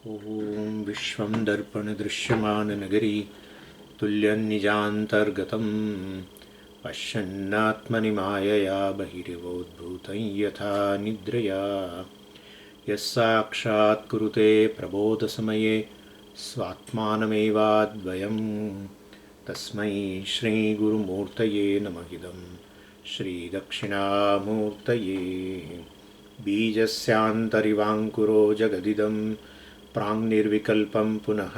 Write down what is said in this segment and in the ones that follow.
ॐ विश्वं दर्पणदृश्यमाननगरी तुल्यन्निजान्तर्गतं पश्यन्नात्मनि मायया बहिरिवोद्भूतं यथा निद्रया यस्साक्षात् कुरुते प्रबोधसमये स्वात्मानमेवाद्वयं तस्मै श्रीगुरुमूर्तये नमः इदं श्रीदक्षिणामूर्तये बीजस्यान्तरिवाङ्कुरो जगदिदं प्राङ्निर्विकल्पं पुनः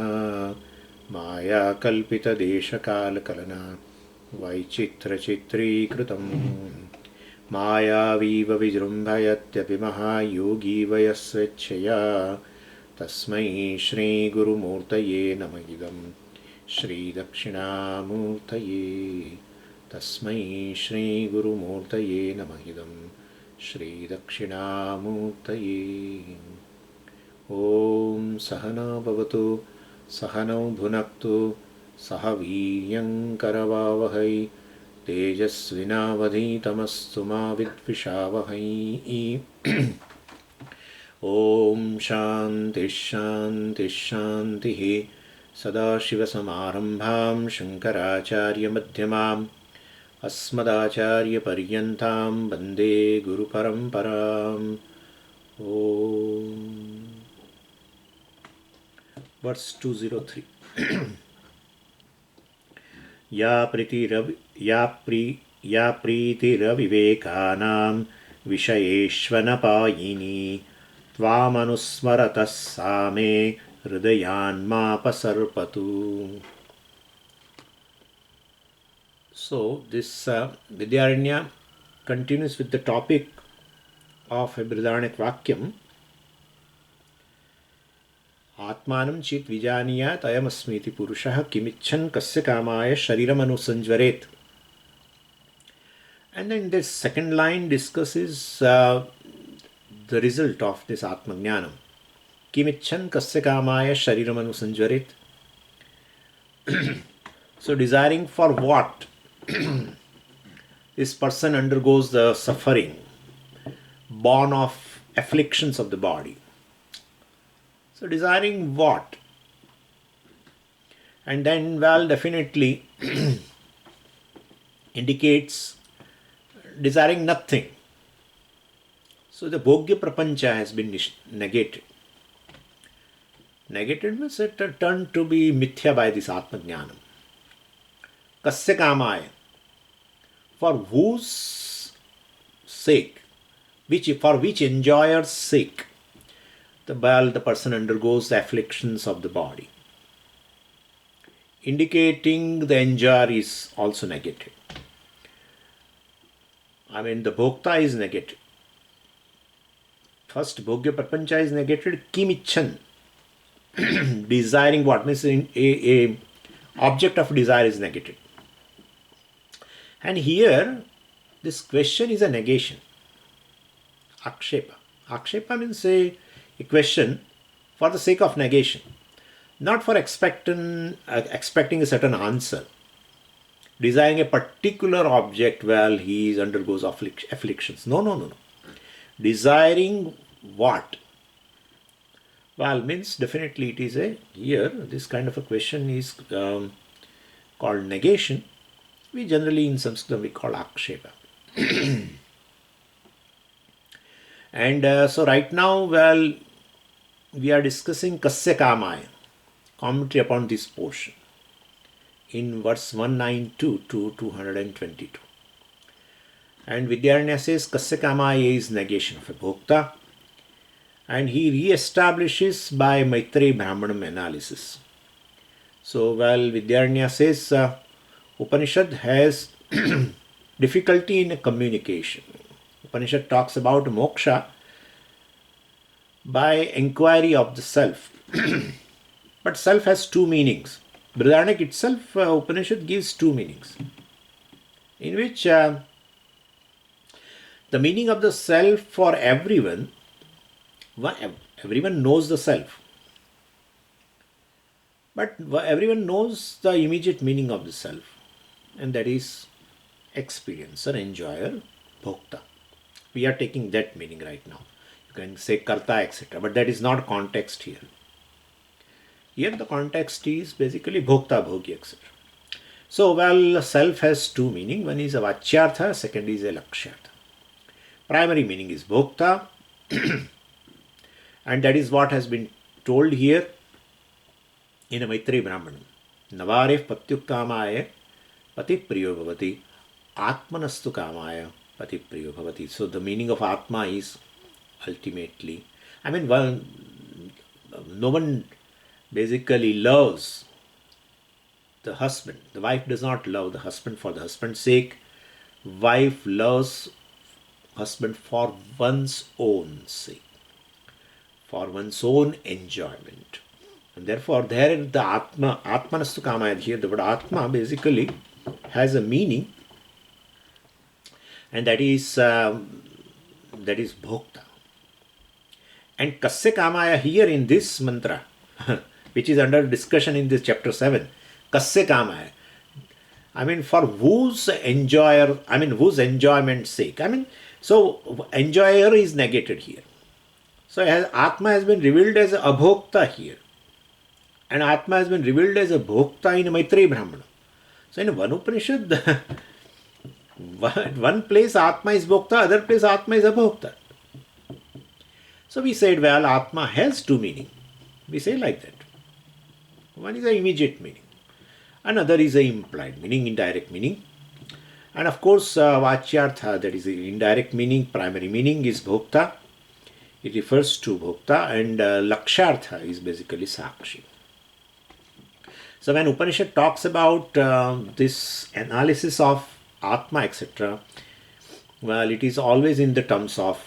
मायाकल्पितदेशकालकलना वैचित्रचित्रीकृतं मायावीव विजृम्भयत्यपि महायोगी वयस्वेच्छया तस्मै श्रीगुरुमूर्तये नमः इदं श्रीदक्षिणामूर्तये तस्मै श्रीगुरुमूर्तये नमः इदं श्रीदक्षिणामूर्तये ॐ सहना भवतु सहनौ भुनक्तु सह वीर्यङ्करवावहै तेजस्विनावधीतमस्तु मा विद्विषावहै ॐ शान्तिः शान्तिः शान्तिः सदाशिवसमारम्भां शङ्कराचार्यमध्यमाम् अस्मदाचार्यपर्यन्तां वन्दे गुरुपरम्पराम् ॐ Verse 203 या प्रीतिरविवेकानां विषयेष्वनपायिनी त्वामनुस्मरतः सा मे हृदयान्मापसर्पतु. So this Vidyaranya continues with the topic of a Brihadaranyaka Vakyam. आत्मानं चित् विजानीयात् अयमस्मीति पुरुषः किमिच्छन् कस्य कामाय शरीरमनुसञ्ज्वरेत्. And then this second line discusses the result of this Atmajnanam. Kimicchan kasya kamaya shariramanu So desiring for what this person undergoes the suffering born of afflictions of the body. So desiring what? And then, well, definitely indicates desiring nothing. So the Bhogya Prapancha has been negated. Negated means it turned to be mithya by this Atmajnanam. Kasya kamaya. For whose sake? For which enjoyer's sake? The person undergoes the afflictions of the body. Indicating the enjoyer is also negated. The bhokta is negated. First, Bhogya Prapancha is negated. Kimicchan. Desiring what? Means a object of desire is negated. And here, this question is a negation. Akshepa. Akshepa means a question for the sake of negation, not for expecting a certain answer. Desiring a particular object while he undergoes afflictions. No. Desiring what? Well, means definitely it is here this kind of a question is called negation. We generally in Sanskrit we call akshepa. And so right now, well, we are discussing kasya kamaya, commentary upon this portion in verse 192 to 222. And Vidyaranya says kasya kamaya is negation of a bhokta, and he re-establishes by Maitreya Brahmanam analysis. So, well, Vidyaranya says Upanishad has difficulty in communication. Upanishad talks about moksha by inquiry of the self. But self has two meanings. Brihadaranyaka itself, Upanishad gives two meanings, in which the meaning of the self for everyone knows the self. But everyone knows the immediate meaning of the self, and that is experiencer, enjoyer, bhokta. We are taking that meaning right now. You can say karta, etc. But that is not context here. Here the context is basically bhokta, bhogi, etc. So, well, self has two meaning. One is a vachyartha, second is a lakshyartha. Primary meaning is bhokta, and that is what has been told here in a Maitreyi Brahmanam. Navareh patyuk kamaya pati priyo bhavati atmanastu kamaya pati priyo bhavati. So the meaning of atma is ultimately, no one basically loves the husband. The wife does not love the husband for the husband's sake. Wife loves husband for one's own sake, for one's own enjoyment. And therefore, there the Atmanastu Kamaya, here the word Atma basically has a meaning, and that is Bhokta. And Kasya Kamaya here in this mantra, which is under discussion in this chapter 7, Kasya Kamaya. For whose whose enjoyment's sake. So enjoyer is negated here. So Atma has been revealed as a Abhokta here. And Atma has been revealed as a Bhokta in Maitreyi Brahmana. So in one Upanishad, one place Atma is Bhokta, other place Atma is Abhokta. So we said, well, Atma has two meaning. We say like that. One is an immediate meaning. Another is an implied meaning, indirect meaning. And of course, Vachyartha, that is the indirect meaning, primary meaning is Bhokta. It refers to Bhokta, and Lakshartha is basically Sakshi. So when Upanishad talks about this analysis of Atma, etc., well, it is always in the terms of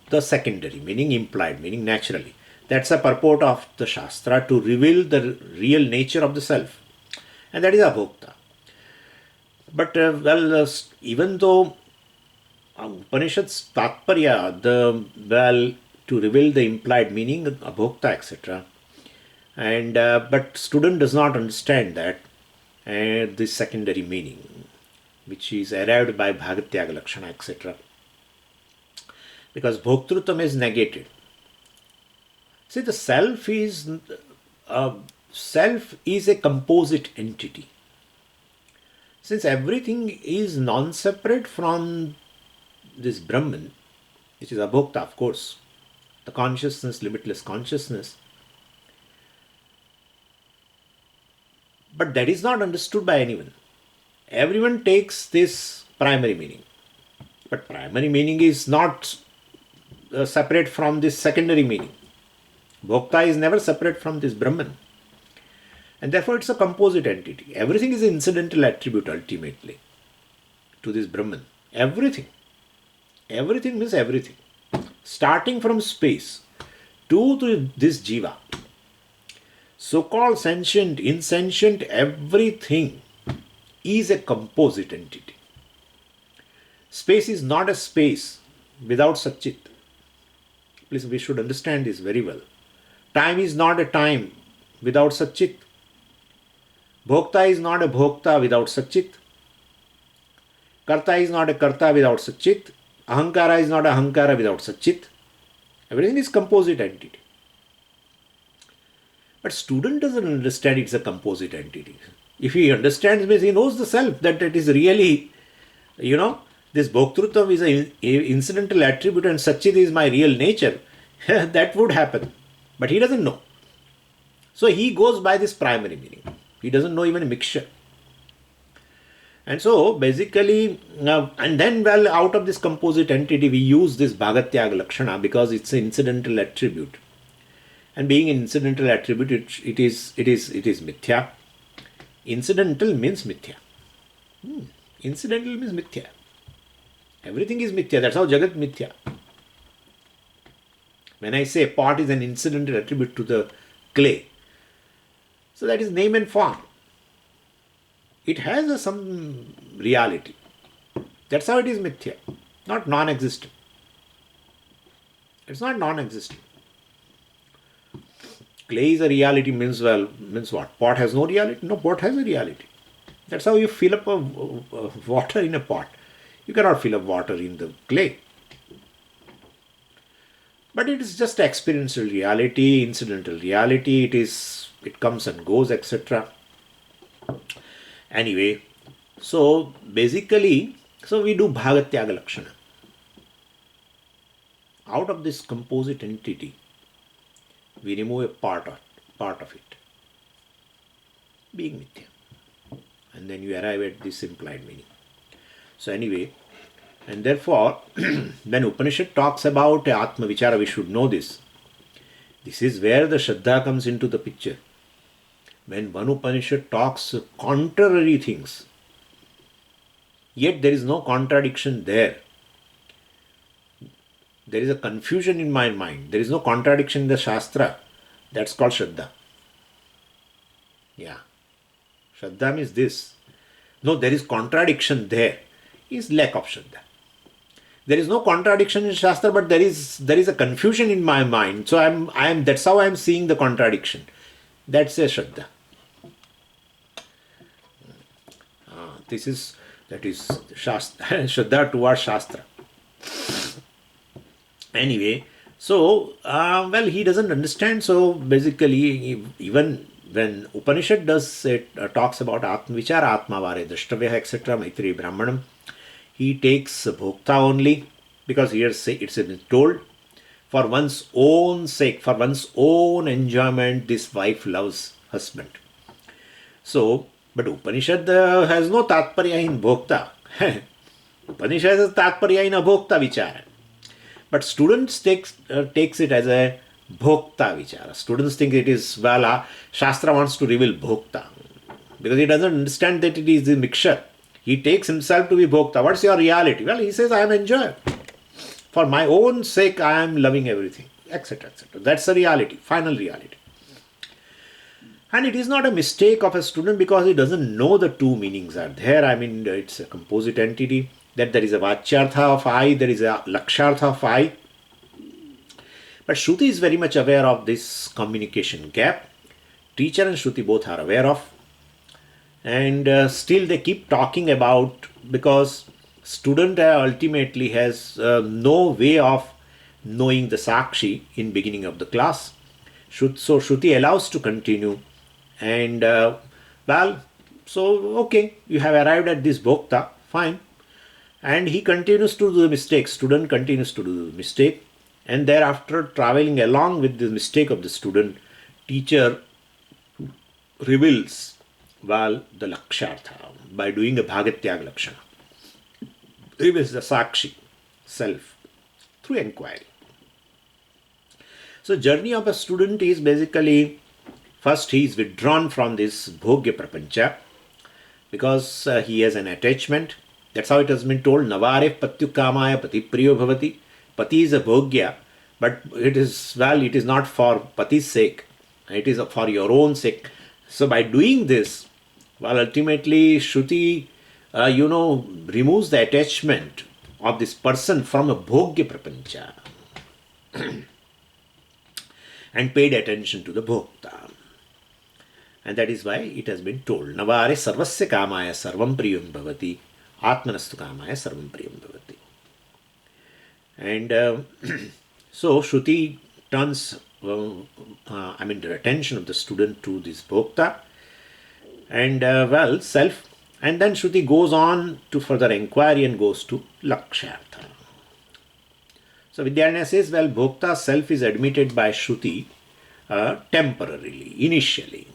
the secondary meaning, implied meaning, naturally. That's a purport of the Shastra, to reveal the real nature of the self. And that is Abhokta. But even though Upanishad's Tatparya, to reveal the implied meaning, Abhokta, etc., and but student does not understand that this secondary meaning, which is arrived by Bhagatyaga Lakshana, etc., because Bhoktrutvam is negated. See, the self is a composite entity. Since everything is non-separate from this Brahman, which is Abhokta, of course, the consciousness, limitless consciousness, but that is not understood by anyone. Everyone takes this primary meaning, but primary meaning is not separate from this secondary meaning. Bhokta is never separate from this Brahman. And therefore it's a composite entity. Everything is an incidental attribute ultimately to this Brahman. Everything. Everything means everything. Starting from space to this Jiva. So-called sentient, insentient, everything is a composite entity. Space is not a space without Satchit. Please, we should understand this very well. Time is not a time without Satchit. Bhokta is not a Bhokta without Satchit. Karta is not a Karta without Satchit. Ahankara is not a Ahankara without Satchit. Everything is composite entity. But student doesn't understand it's a composite entity. If he understands, means he knows the self, that it is really, this Bhoktrutvam is an incidental attribute and Satchit is my real nature. That would happen. But he doesn't know. So he goes by this primary meaning. He doesn't know even a mixture. And so basically, and then out of this composite entity, we use this Bhagatyaga Lakshana because it's an incidental attribute. And being an incidental attribute, it is mithya. Incidental means mithya. Incidental means mithya. Everything is mithya. That's how Jagat mithya. When I say pot is an incidental attribute to the clay, so that is name and form. It has some reality. That's how it is mithya, not non-existent. It's not non-existent. Clay is a reality means what? Pot has no reality? No, pot has a reality. That's how you fill up a water in a pot. You cannot fill up water in the clay. But it is just experiential reality, incidental reality. It comes and goes, etc. Anyway, so basically, so we do Bhagatyaga Lakshana. Out of this composite entity, we remove a part of it, being Mithya. And then you arrive at this implied meaning. So anyway, and therefore, when Upanishad talks about Atma Vichara, we should know this. This is where the Shraddha comes into the picture. When one Upanishad talks contrary things, yet there is no contradiction there. There is a confusion in my mind. There is no contradiction in the Shastra. That's called Shraddha. Yeah. Shraddha means this. No, there is contradiction there. Is lack of Shraddha. There is no contradiction in Shastra, but there is a confusion in my mind. So that's how I am seeing the contradiction. That's a Shraddha. That is Shastra, Shraddha towards Shastra. Anyway, so, he doesn't understand. So, basically, even when Upanishad talks about Atma Vichara, Atma Vare Drashtavya, etc., Maitri Brahmanam, he takes Bhokta only, because here it's been told, for one's own sake, for one's own enjoyment, this wife loves husband. So, but Upanishad has no Tatparya in Bhokta. Upanishad has Tatparya in Abhokta Vichara. But students takes it as a Bhokta Vichara. Students think it is, Shastra wants to reveal Bhokta. Because he doesn't understand that it is the mixture. He takes himself to be Bhokta. What's your reality? Well, he says, I am enjoyer. For my own sake, I am loving everything, etc., etc. That's the reality, final reality. And it is not a mistake of a student because he doesn't know the two meanings are there. I mean, it's a composite entity, that there is a Vachyartha of I, there is a Lakshartha of I. But Shruti is very much aware of this communication gap. Teacher and Shruti both are aware of. And still they keep talking about, because student ultimately has no way of knowing the Sakshi in beginning of the class. So Shruti allows to continue. And okay, you have arrived at this Bhokta, fine. And he continues to do the mistake. Student continues to do the mistake. And thereafter, traveling along with the mistake of the student, teacher reveals, the Lakshartha by doing a Bhagatyaga Lakshana. Reveals the Sakshi, self, through inquiry. So, journey of a student is basically, first he is withdrawn from this Bhogya Prapancha because he has an attachment. That's how it has been told. Navare Patyukamaya Pati Priyo Bhavati. Pati is a Bhogya, but it is not for Pati's sake. It is for your own sake. So by doing this, ultimately Shruti, removes the attachment of this person from a Bhogya Prapancha and paid attention to the Bhokta. And that is why it has been told, Navare Sarvasya Kamaya Sarvam Priyam Bhavati. Atmanastu Kamaya Sarvam Priyam Bhavati. And so Shruti turns the attention of the student to this Bhokta and self, and then Shruti goes on to further inquiry and goes to Lakshartha. So Vidyaranya says, Bhokta self is admitted by Shruti temporarily, initially.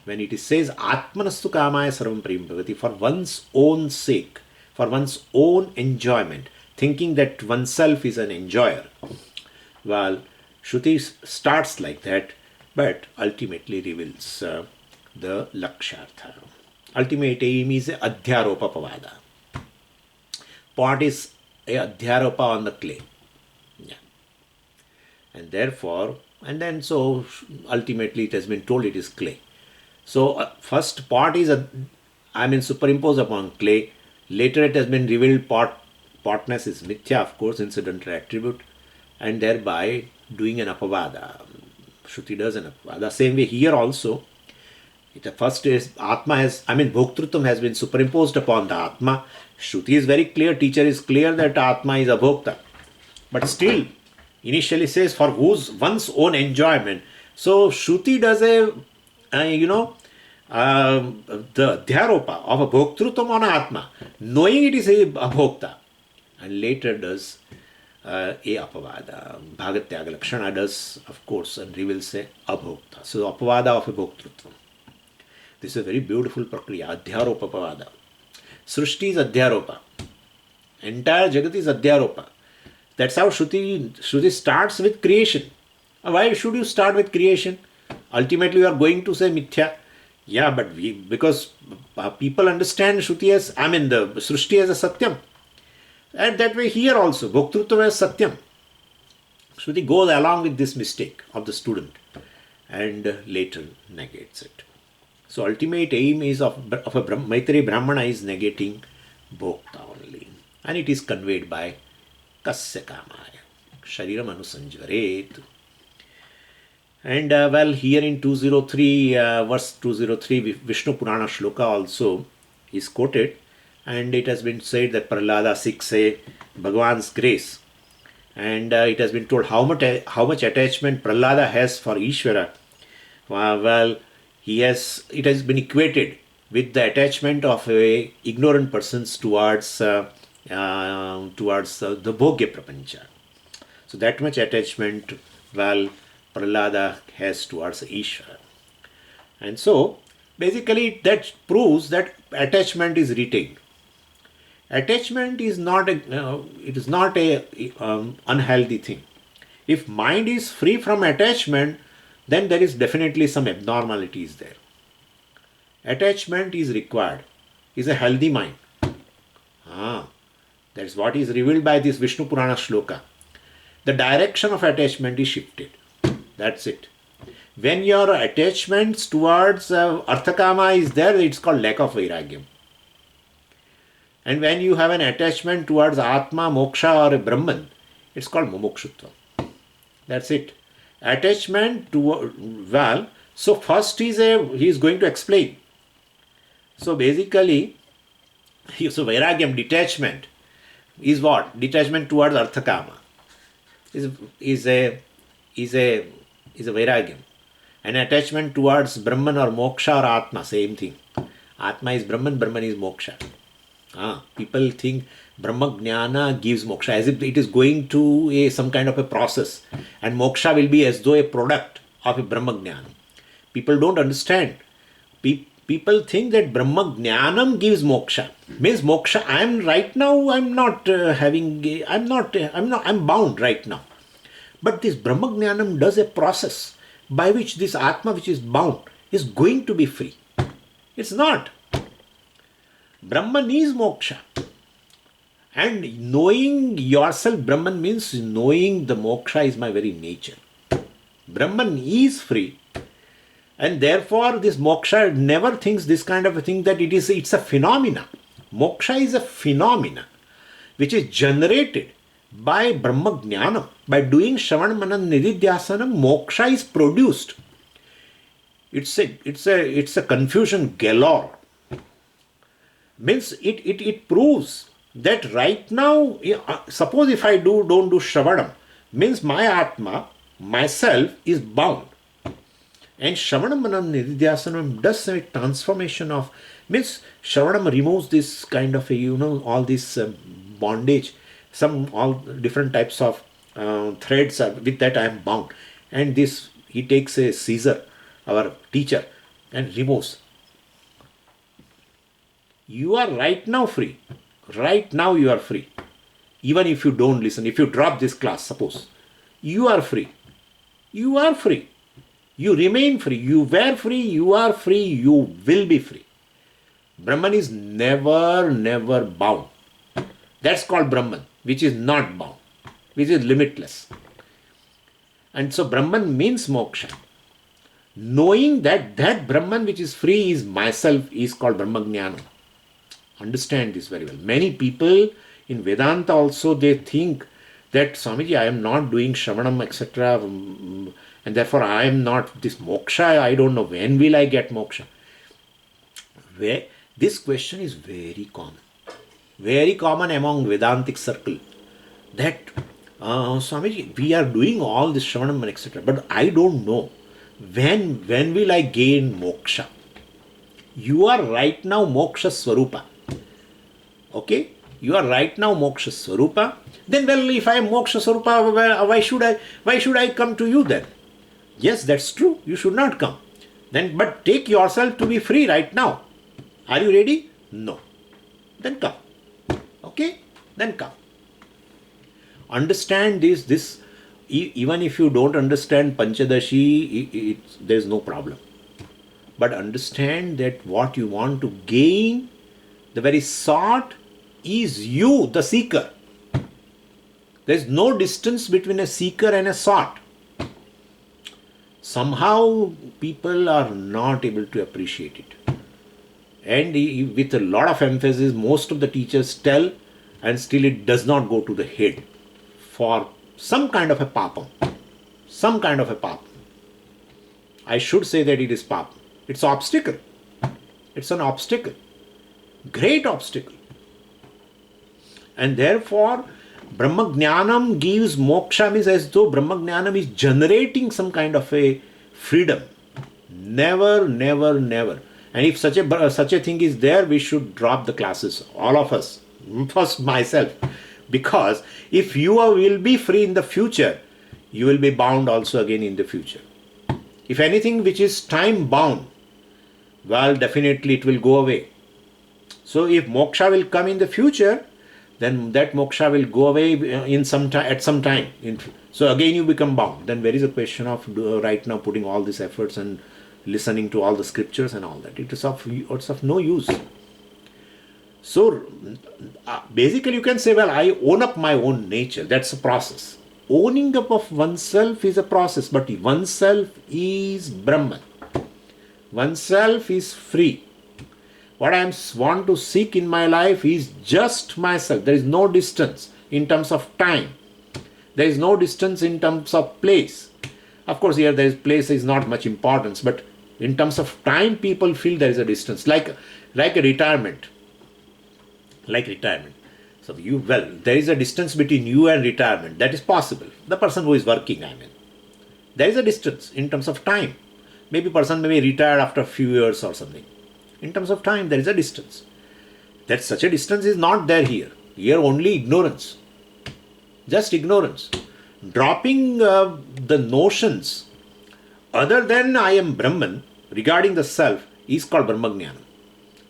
When it says Atmanastu Kamaya Sarvam Priyam Bhavati, for one's own sake, for one's own enjoyment, thinking that oneself is an enjoyer. Shruti starts like that, but ultimately reveals the Lakshartha. Ultimate aim is Adhyaropa Pavada. Pot is a Adhyaropa on the clay. Yeah. And therefore, so ultimately it has been told it is clay. So first pot is superimposed upon clay. Later it has been revealed potness is mithya, of course, incidental attribute, and thereby doing an apavada. Shruti does an apavada. Same way here also, the first is Atma Bhoktrutvam has been superimposed upon the Atma. Shruti is very clear, teacher is clear that Atma is a Bhokta. But still, Initially says for whose one's own enjoyment. So Shruti does the dhyaropa of a bhoktrutam on Atma, knowing it is a bhokta, and later does a apavada. Bhagatyaga Lakshana does, of course, and reveals a abhokta. So apavada of a bhoktrutvam. This is a very beautiful prakriya, adhyaropa apavada. Srishti is adhyaropa. Entire Jagat is adhyaropa. That's how Shruti starts with creation. Why should you start with creation? Ultimately, you are going to say mithya. Yeah, but because people understand Shruti as, the Srishti as a satyam. And that way here also, bhoktrutva as satyam. Shruti goes along with this mistake of the student and later negates it. So ultimate aim is of a Maitreyi Brahmana is negating bhokta only. And it is conveyed by kasya kamaya. Shariram anusanjvaret. And here in 203, verse 203, Vishnu Purana Shloka also is quoted. And it has been said that Prahlada seeks a Bhagavan's grace. And it has been told how much attachment Prahlada has for Ishvara. It has been equated with the attachment of a ignorant persons towards the Bhogya Prapancha. So that much attachment, Prahlada has towards Ishvara. And so, basically that proves that attachment is retained. Attachment is not a unhealthy thing. If mind is free from attachment, then there is definitely some abnormalities there. Attachment is required, is a healthy mind. That's what is revealed by this Vishnu Purana Shloka. The direction of attachment is shifted. That's it. When your attachments towards Arthakama is there, it's called lack of Vairagyam. And when you have an attachment towards Atma, Moksha or a Brahman, it's called Mumukshutva. That's it. Attachment to, so first he is going to explain. So basically, so Vairagyam, detachment, is what? Detachment towards Arthakama is a Vairagyam. An attachment towards Brahman or Moksha or Atma, same thing. Atma is Brahman, Brahman is Moksha. People think Brahma Jnana gives moksha as if it is going to some kind of a process, and moksha will be as though a product of a Brahma Jnana. People don't understand. People think that Brahma Jnanam gives moksha. Means moksha, I'm bound right now. But this Brahma Jnanam does a process by which this Atma which is bound is going to be free. It's not. Brahman is moksha. And knowing yourself, Brahman means knowing the moksha is my very nature. Brahman is free. And therefore this moksha never thinks this kind of a thing that it's a phenomena. Moksha is a phenomena which is generated by Brahma Jnanam. By doing Shravan Manan Nididhyasanam, moksha is produced. It's a confusion galore. Means it proves that right now, suppose if I don't do Shravanam, means my Atma, myself is bound. And Shravanam Manam Nididhyasanam does a transformation of, means Shravanam removes this kind of all this bondage, all different types of threads with that I am bound. And this, he takes a scissor, our teacher, and removes. You are right now free. Right now you are free. Even if you don't listen, if you drop this class, suppose, you are free. You are free. You remain free. You were free. You are free. You will be free. Brahman is never bound. That's called Brahman, which is not bound, which is limitless. And so Brahman means moksha. Knowing that Brahman which is free is myself is called Brahma Jnana. Understand this very well. Many people in Vedanta also, they think that Swamiji, I am not doing Shravanam, etc. And therefore I am not this moksha. I don't know when will I get moksha. This question is very common. Very common among Vedantic circle. That Swamiji, we are doing all this Shravanam and etc. But I don't know when will I gain moksha? You are right now moksha swarupa. Okay? You are right now moksha swarupa. Then well, if I am moksha swarupa, why should I come to you then? Yes, that's true. You should not come. Then but take yourself to be free right now. Are you ready? No. Then come. Okay? Then come. Understand this even if you don't understand Panchadashi, there's no problem. But understand that what you want to gain, the very sought, is you, the seeker. There's no distance between a seeker and a sought. Somehow people are not able to appreciate it. And with a lot of emphasis, most of the teachers tell, and still it does not go to the head for some kind of a papam. Some kind of a papam. I should say that it is papam. It's obstacle. It's an obstacle. Great obstacle. And therefore, Brahma Jnanam gives moksha, means as though Brahma Jnanam is generating some kind of a freedom. Never, never, never. And if such a thing is there, we should drop the classes, all of us, first myself. Because if you will be free in the future, you will be bound also again in the future. If anything which is time bound, well, definitely it will go away. So if moksha will come in the future, then that moksha will go away in some time, at some time. So again you become bound. Then where is the question of right now putting all these efforts and listening to all the scriptures and all that? It's of no use. So basically you can say, well, I own up my own nature. That's a process. Owning up of oneself is a process, but oneself is Brahman. Oneself is free. What I want to seek in my life is just myself. There is no distance in terms of time. There is no distance in terms of place. Of course, here there is place is not much importance, but in terms of time, people feel there is a distance, like a retirement. Like retirement. So there is a distance between you and retirement. That is possible. The person who is working, there is a distance in terms of time. Maybe person may be retired after a few years or something. In terms of time, there is a distance. That such a distance is not there here. Here only ignorance. Just ignorance. Dropping the notions other than I am Brahman regarding the self is called Brahma Jnana.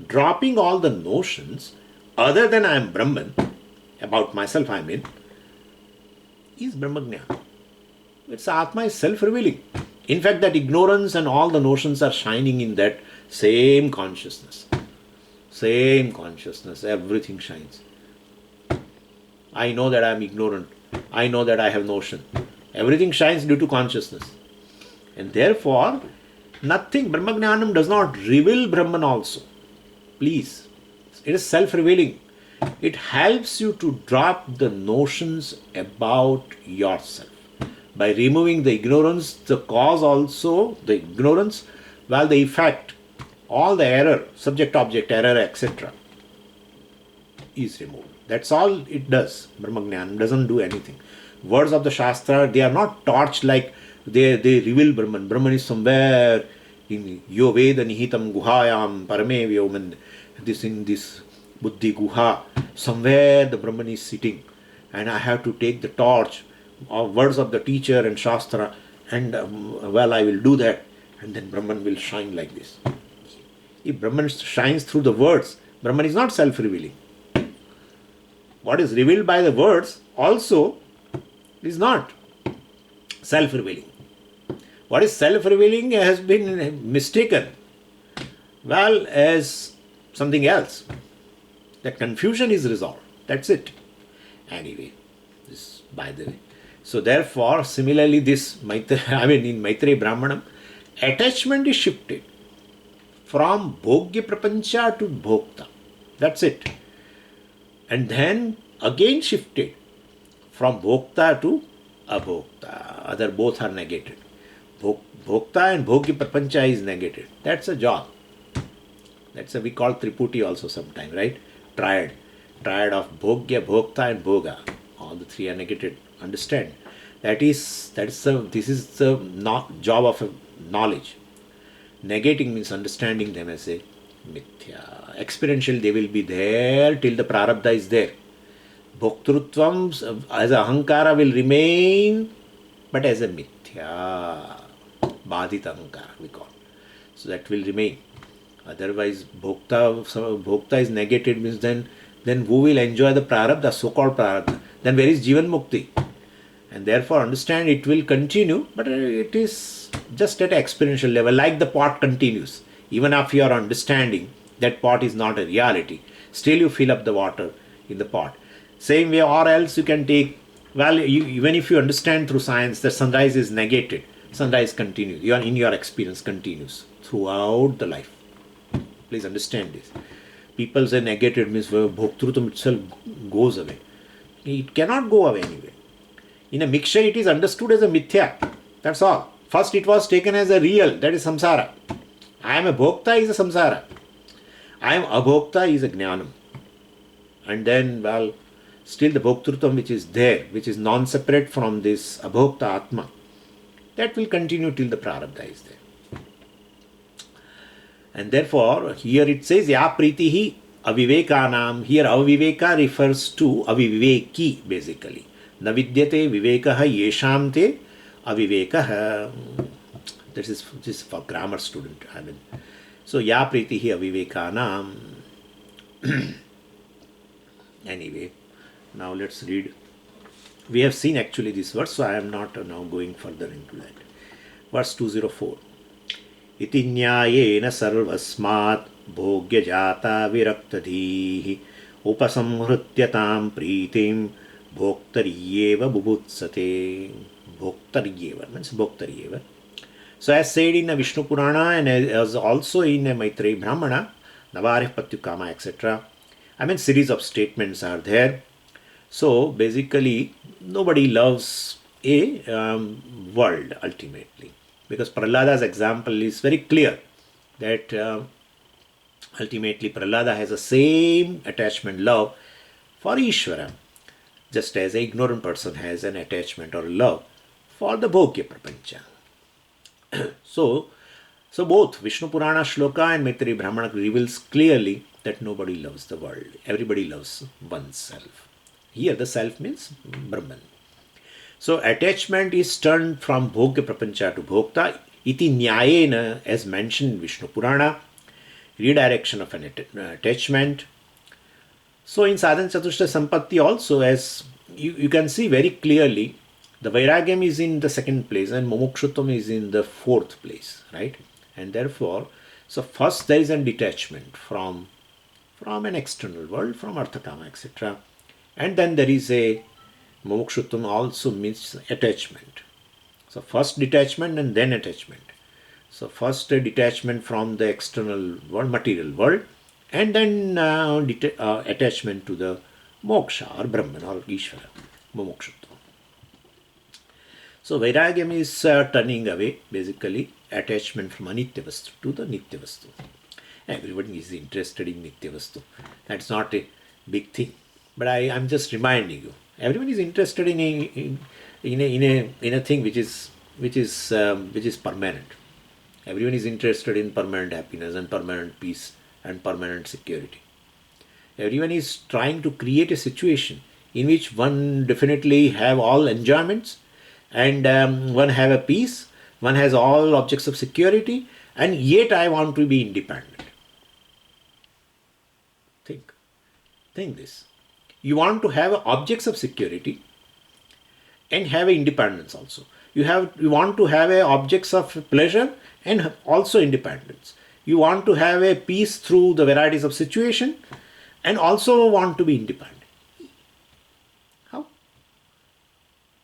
Dropping all the notions other than I am Brahman, about myself is Brahma Jnana. It's Atma is self-revealing. In fact, that ignorance and all the notions are shining in that same consciousness. Same consciousness. Everything shines. I know that I am ignorant. I know that I have notion. Everything shines due to consciousness. And therefore, nothing, Brahma Jnanam does not reveal Brahman also. Please. It is self-revealing. It helps you to drop the notions about yourself. By removing the ignorance, the cause also, the ignorance, while the effect, all the error, subject-object error, etc. is removed. That's all it does. Brahma Jnana doesn't do anything. Words of the Shastra, they are not torched like they reveal Brahman. Brahman is somewhere in Yo Veda Nihitam Guhayam Parame Vyoman. In this Buddhi Guha, somewhere the Brahman is sitting, and I have to take the torch of words of the teacher and Shastra, and I will do that, and then Brahman will shine like this. If Brahman shines through the words, Brahman is not self-revealing. What is revealed by the words also is not self-revealing. What is self-revealing has been mistaken, as something else. The confusion is resolved. That's it. Anyway, this by the way. So therefore, similarly, this in Maitreya Brahmanam, attachment is shifted from Bhogya Prapancha to Bhokta. That's it. And then again shifted from Bhokta to Abhokta. Other both are negated. Bhokta and Bhogya Prapancha is negated. That's a job. That's we call Triputi also sometime, right? Triad of Bhogya, Bhokta and Bhoga. All the three are negated. understand. This is the not job of a knowledge. Negating means understanding them as a mithya. Experiential, they will be there till the prarabdha is there. Bhoktrutvam as a ahankara will remain, but as a mithya. Badhita ahankara we call. So that will remain. Otherwise, bhokta is negated means then who will enjoy the prarabdha, so-called prarabdha? Then where is Jivan Mukti? And therefore understand it will continue, but it is just at an experiential level, like the pot continues. Even after your understanding, that pot is not a reality. Still you fill up the water in the pot. Same way, or else you can take, even if you understand through science that sunrise is negated, sunrise continues. In your experience continues throughout the life. Please understand this. People say negated means bhoktrutvam itself goes away. It cannot go away anyway. In a mixture, it is understood as a mithya. That's all. First, it was taken as a real, that is samsara. I am a bhokta is a samsara. I am abhokta is a jnanam. And then, still the bhoktrutvam which is there, which is non-separate from this abhokta atma, that will continue till the prarabdha is there. And therefore, here it says, ya pritihi avivekanam. Here aviveka refers to aviveki basically. न विद्यते विवेकः येषां ते अविवेकः. This is for grammar student. So ya pritihi avivekanam. Anyway, now let's read. We have seen actually this verse, so I am not now going further into that. Verse 204. Iti nyayena sarvasmat bhogya jata viraktadhihi upasamhrityatam pritim bhoktaryeva bubutsate. Bhoktaryeva means bhoktaryeva. So as said in Vishnu Purana and as also in Maitreyi Brahmana, Navarih Patyukama, etc. Series of statements are there. So basically, nobody loves a world ultimately, because Prahlada's example is very clear that ultimately Prahlada has the same attachment, love for Ishvara, just as an ignorant person has an attachment or love for the Bhogya Prapancha. So both Vishnu Purana Shloka and Maitreyi Brahmana reveals clearly that nobody loves the world. Everybody loves oneself. Here the self means Brahman. So attachment is turned from Bhogya Prapancha to Bhokta. Iti Nyayena, as mentioned in Vishnu Purana, redirection of an attachment. So in Sadhana Chatushtaya Sampatti also, as you can see very clearly, the Vairagyam is in the second place and Mumukshutvam is in the fourth place, right? And therefore, so first there is a detachment from an external world, from Arthakama, etc. And then there is a Mumukshutvam also means attachment. So first detachment and then attachment. So first a detachment from the external world, material world, and then attachment to the moksha or Brahman or Ishvara, Mumukshutvam. So Vairagyam is turning away basically attachment from Anitya Vastu to the Nitya Vastu. Everybody is interested in Nitya Vastu. That's not a big thing. But I'm just reminding you. Everyone is interested in a thing which is permanent. Everyone is interested in permanent happiness and permanent peace and permanent security. Everyone is trying to create a situation in which one definitely have all enjoyments and one have a peace, one has all objects of security, and yet I want to be independent. Think this. You want to have objects of security and have independence also. You want to have objects of pleasure and also independence. You want to have a peace through the varieties of situation and also want to be independent. How?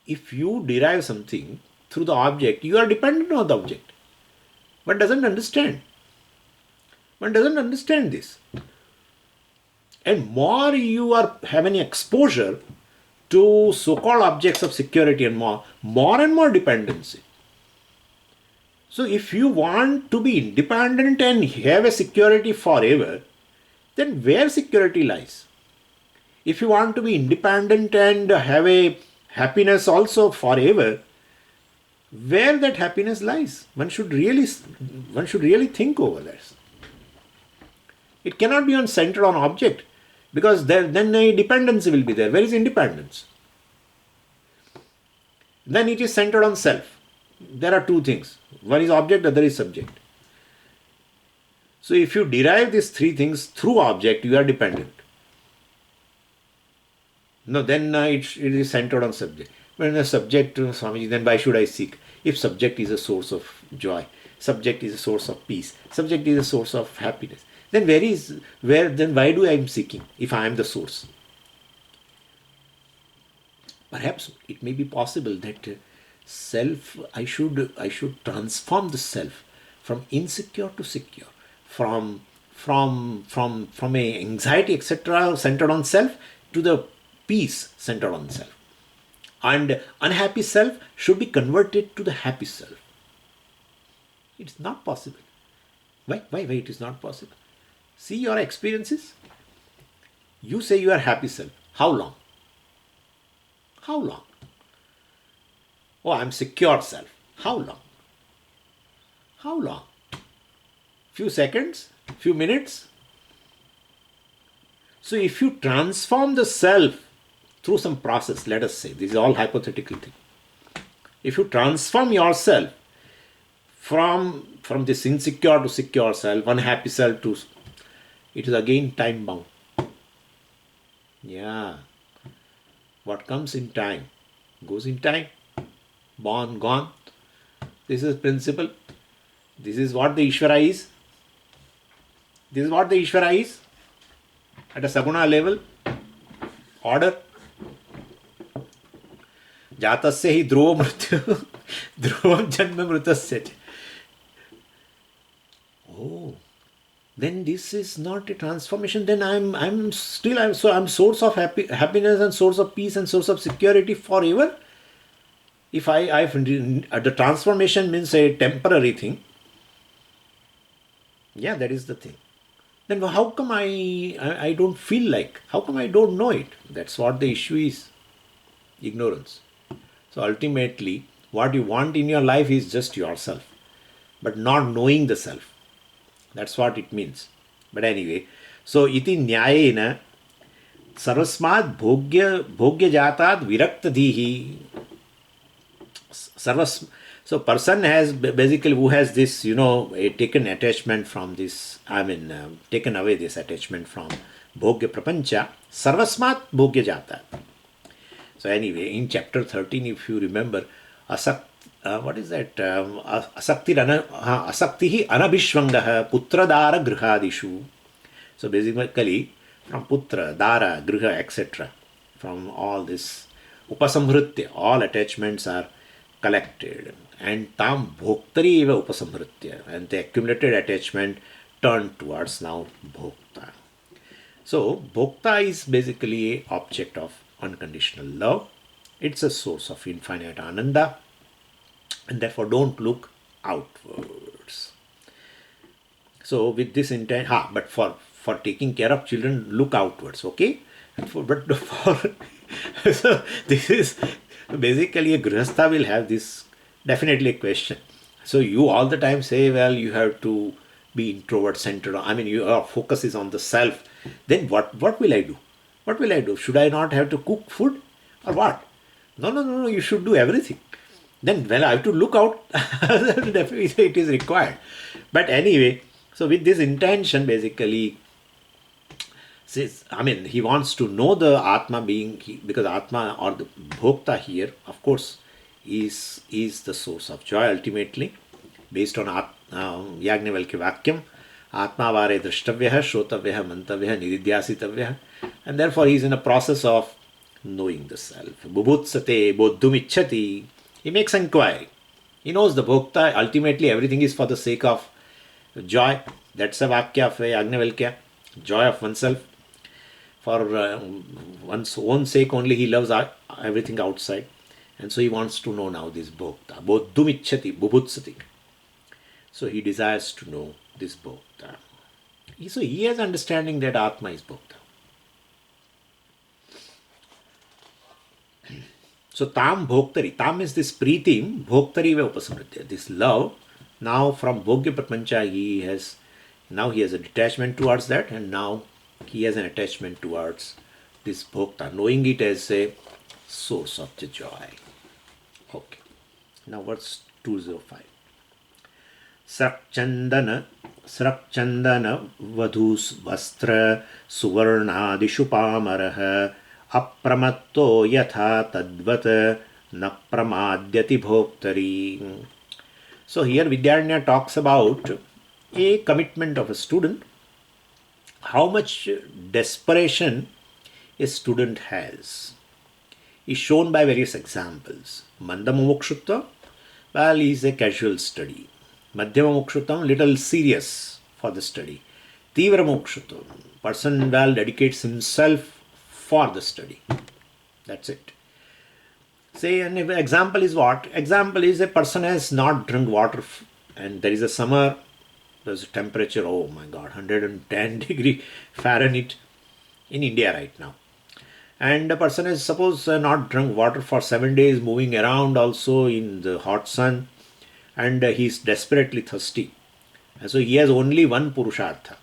If you derive something through the object, you are dependent on the object. One doesn't understand. One doesn't understand this. And more you are having exposure to so-called objects of security and more and more dependency. So if you want to be independent and have a security forever, then where security lies? If you want to be independent and have happiness also forever, where that happiness lies. One should really think over this. It cannot be centered on object, because then a dependency will be there. Where is independence? Then it is centered on self. There are two things. One is object, other is subject. So if you derive these three things through object, you are dependent. No, then it is centered on subject. When the subject, Swamiji, then why should I seek? If subject is a source of joy, subject is a source of peace, subject is a source of happiness, then then why do I am seeking if I am the source? Perhaps it may be possible that self, I should transform the self from insecure to secure, from a anxiety etc. centered on self to the peace centered on self. And unhappy self should be converted to the happy self. It's not possible. Why it is not possible? See your experiences. You say you are happy self. How long? How long? Oh, I'm secure self. How long? How long? Few seconds? Few minutes? So if you transform the self through some process, let us say, this is all hypothetical thing. If you transform yourself from this insecure to secure self, unhappy self to, it is again time bound. Yeah. What comes in time goes in time. Born, gone. This is principle. This is what the Ishvara is. This is what the Ishvara is at a Saguna level. Order. Jatasya hi dhruva mrityu dhruvam janma mritasya. Oh, then this is not a transformation. Then I'm source of happiness and source of peace and source of security forever. If the transformation means a temporary thing, yeah, that is the thing. Then how come I don't feel like? How come I don't know it? That's what the issue is. Ignorance. So ultimately, what you want in your life is just yourself, but not knowing the self. That's what it means. But anyway, so iti nyayena sarvasmad bhogya jatad virakta dhihi. So person has basically, who has this, taken attachment from this, taken away this attachment from bhogya prapancha, sarvasmat bhogya jata. So anyway, in chapter 13, if you remember, what is that? Asaktihi anabhishvangaha putradara grihadishu. So basically, from putra, dara, griha, etc., from all this upasamhritya, all attachments are collected, and tam bhoktari eva upasamhritya, and the accumulated attachment turned towards now bhokta. So bhokta is basically an object of unconditional love. It's a source of infinite ananda, and therefore don't look outwards. So with this intent, but for taking care of children, look outwards, okay? So this is basically a grihastha will have this definitely a question. So you all the time say, well, you have to be introvert centered. Your focus is on the self. Then what will I do? What will I do? Should I not have to cook food or what? No. You should do everything. Then I have to look out. Definitely it is required. But anyway, so with this intention, basically, he wants to know the Atma being, because Atma or the Bhokta here, of course, is the source of joy ultimately, based on Yajnavalkya Vakyam, Atma vare drashtavyaha, shrotavyaha, mantavyaha, nididhyasitavyaha, and therefore he is in a process of knowing the self. Bubutsate bodhumichhati. He makes inquiry. He knows the Bhokta, ultimately everything is for the sake of joy. That's a Vakya of Yajnavalkya, joy of oneself. For one's own sake only he loves everything outside. And so he wants to know now this Bhokta. Bodhumichhati, bubutsati. So he desires to know this Bhokta. So he has understanding that Atma is Bhokta. So tam bhoktari, tam is this pritim, bhoktari va upasmritya, this love. Now from bhogya prapancha he has a detachment towards that, and now he has an attachment towards this bhokta, knowing it as a source of the joy. Okay. Now verse 205. स्रक्चन्दन वधूवस्त्र सुवर्णादिषु पामरः अप्रमत्तो यथा तद्वत् न प्रमाद्यति भोक्तरी. So here Vidyaranya talks about a commitment of a student, how much desperation a student has is shown by various examples. Mandamumukshutva, well, is a casual study. Madhyamamukshutvam, little serious for the study. Tivramukshutvam, person well dedicates himself for the study. That's it. Say an example is what? Example is a person has not drunk water and there is a summer, there's a temperature, oh my god, 110 degree Fahrenheit in India right now. And a person has suppose not drunk water for 7 days, moving around also in the hot sun, and he is desperately thirsty. And so he has only one Purushartha,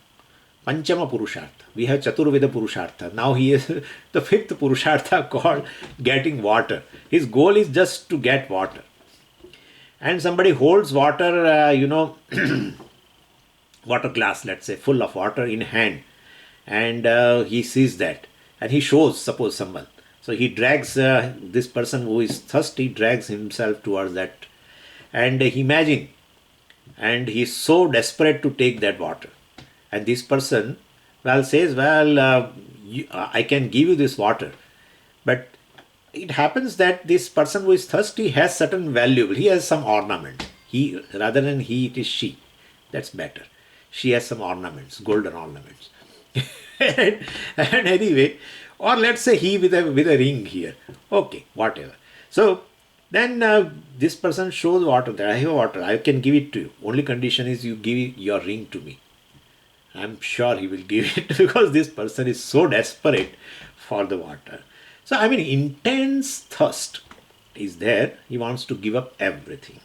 Panchama Purushartha. We have Chaturveda Purushartha. Now he is the fifth Purushartha called getting water. His goal is just to get water. And somebody holds water, water glass, let's say, full of water in hand. And he sees that. And he shows, suppose someone. So he drags, this person who is thirsty, drags himself towards that. And imagine, and he is so desperate to take that water. And this person, well, says, well, I can give you this water. But it happens that this person who is thirsty has certain valuable. He has some ornament. He, rather than he, it is she. That's better. She has some ornaments, golden ornaments. and anyway, or let's say he with a ring here. Okay, whatever. So then this person shows water there. I have water. I can give it to you. Only condition is you give your ring to me. I'm sure he will give it because this person is so desperate for the water. So I mean, intense thirst is there. He wants to give up everything.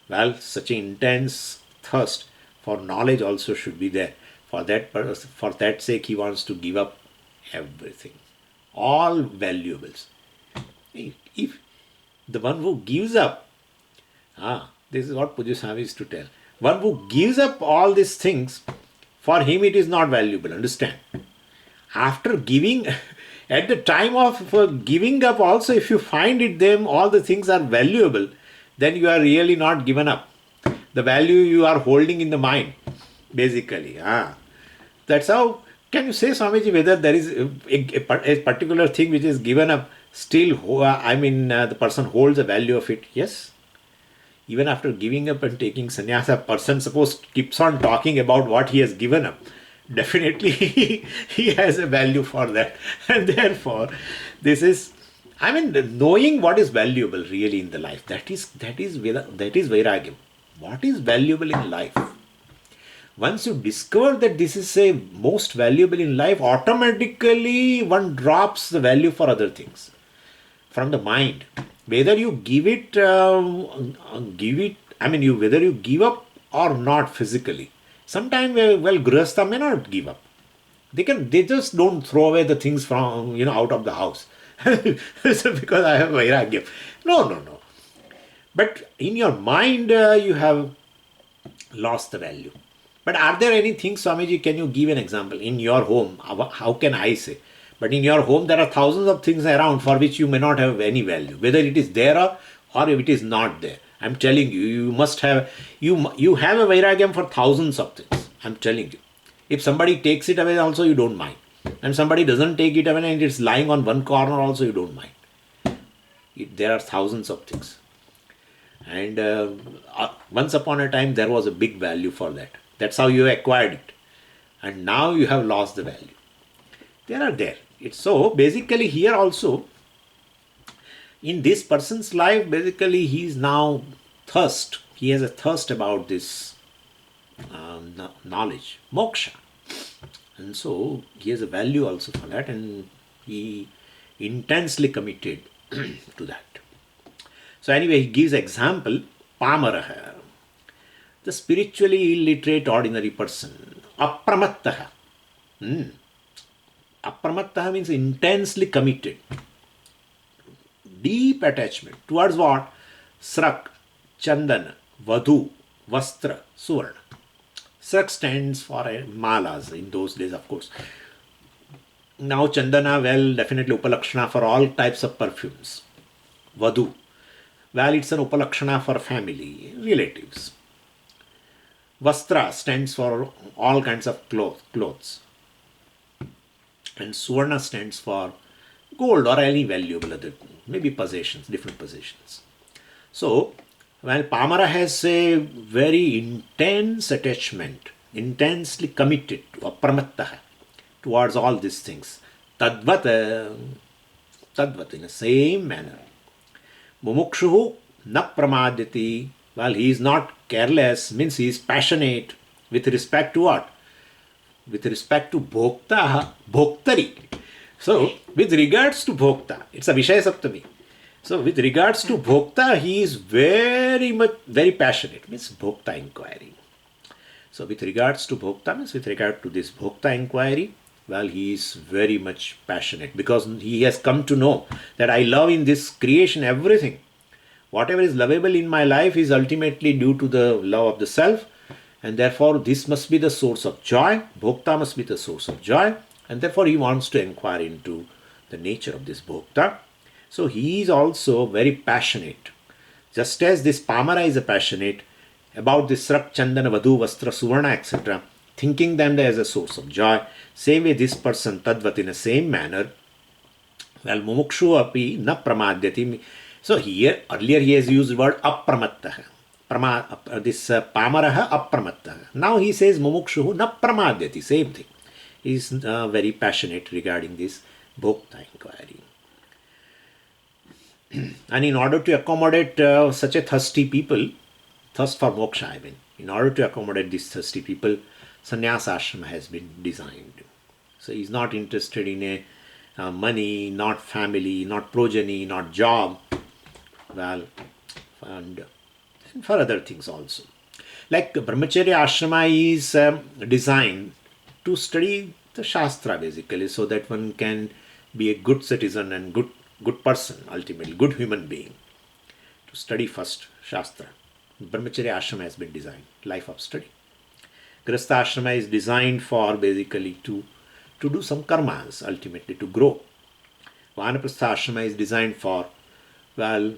Well, such an intense thirst for knowledge also should be there. For that sake, he wants to give up everything, all valuables. If the one who gives up, this is what Pujya Swami is to tell. One who gives up all these things, for him it is not valuable. Understand? After giving, at the time of giving up also, if you find it them all the things are valuable, then you are really not given up. The value you are holding in the mind, basically. That's how, can you say, Swamiji, whether there is a particular thing which is given up, still, the person holds the value of it? Yes. Even after giving up and taking sannyasa, person suppose keeps on talking about what he has given up. Definitely he has a value for that. And therefore, this is, knowing what is valuable really in the life, that is vairagyam. What is valuable in life? Once you discover that this is a most valuable in life, automatically one drops the value for other things from the mind. Whether you whether you give up or not physically. Sometimes, Grihastha may not give up. They just don't throw away the things from, out of the house. So because I have vairagya. No. But in your mind, you have lost the value. But are there any things, Swamiji, can you give an example? In your home, how can I say? But in your home, there are thousands of things around for which you may not have any value. Whether it is there or if it is not there. I'm telling you, you must have, you have a vairagyam for thousands of things. I'm telling you. If somebody takes it away also, you don't mind. And somebody doesn't take it away and it's lying on one corner also, you don't mind. There are thousands of things. And once upon a time, there was a big value for that. That's how you acquired it. And now you have lost the value. They are there. It's so, basically here also, in this person's life, basically he is now thirst. He has a thirst about this knowledge, moksha. And so he has a value also for that, and he intensely committed to that. So anyway, he gives example, Pamaraha, the spiritually illiterate ordinary person, Apramattaha. Apramattaha means intensely committed, deep attachment towards what? Srak, Chandana, Vadhu, Vastra, Suvarna. Srak stands for malas in those days, of course. Now Chandana, well, definitely Upalakshana for all types of perfumes. Vadhu, well, it's an Upalakshana for family, relatives. Vastra stands for all kinds of clothes. And Suvarna stands for gold or any valuable other, maybe possessions, different possessions. So, while Pamara has a very intense attachment, intensely committed to apramattaha, towards all these things, tadvat, in the same manner. Mumukshuhu na pramadyati, while he is not careless, means he is passionate with respect to what? With respect to bhokta, bhoktari. So, with regards to bhokta, it's a Vishaya Saptami. So, with regards to bhokta, he is very passionate, means bhokta inquiry. So, with regards to bhokta, means with regard to this bhokta inquiry, well, he is very much passionate because he has come to know that I love in this creation everything. Whatever is lovable in my life is ultimately due to the love of the self, and therefore this must be the source of joy. Bhokta must be the source of joy, and therefore he wants to inquire into the nature of this bhokta. So he is also very passionate. Just as this Pamara is a passionate about this Srak, Chandana, Vadhu, Vastra, Suvarna, etc., thinking them as a source of joy, same way this person, Tadvat, in the same manner, well, Mumukshu api na pramadyati. So here, earlier he has used the word apramattaha. This Pamaraha apramattaha. Now he says Mumukshu na pramadyati, same thing. He is very passionate regarding this bhokta inquiry. And in order to accommodate such a thirsty people, thirst for moksha, I mean, in order to accommodate these thirsty people, sannyasa ashrama has been designed. So he is not interested in a money, not family, not progeny, not job, well, and for other things also. Like brahmacharya ashrama is designed to study the shastra basically, so that one can be a good citizen and good person, ultimately good human being. To study first shastra. Brahmacharya ashrama has been designed, life of study. Grihastha ashrama is designed for basically to do some karmas, ultimately to grow. Vanaprastha ashrama is designed for, well,